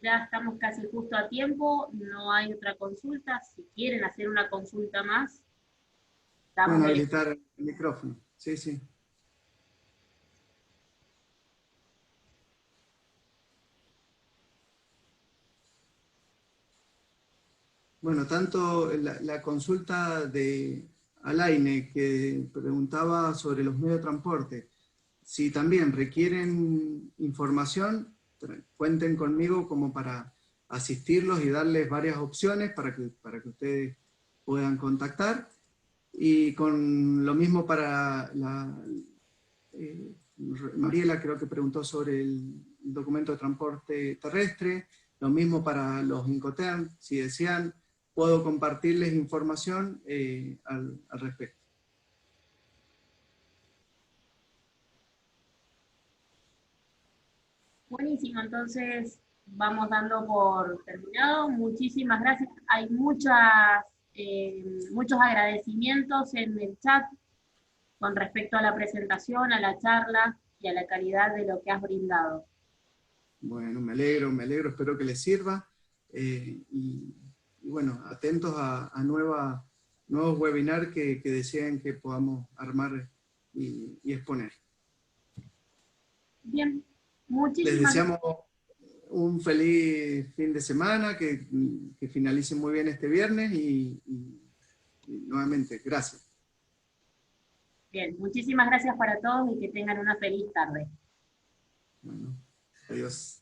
Ya estamos casi justo a tiempo, no hay otra consulta. Si quieren hacer una consulta más, Bueno, habilitar el micrófono. Sí, sí. Bueno, tanto la consulta de Alaine, que preguntaba sobre los medios de transporte, si también requieren información, cuenten conmigo como para asistirlos y darles varias opciones para que ustedes puedan contactar. Y con lo mismo para Mariela, creo que preguntó sobre el documento de transporte terrestre, lo mismo para los Incoterm, si desean, puedo compartirles información al respecto. Buenísimo, entonces vamos dando por terminado. Muchísimas gracias. Hay muchos agradecimientos en el chat con respecto a la presentación, a la charla y a la calidad de lo que has brindado. Bueno, me alegro, espero que les sirva. Y bueno, atentos a nuevos webinars que deseen que podamos armar y exponer. Bien, muchísimas Les deseamos un feliz fin de semana, que finalicen muy bien este viernes y nuevamente, gracias. Bien, muchísimas gracias para todos y que tengan una feliz tarde. Bueno, adiós.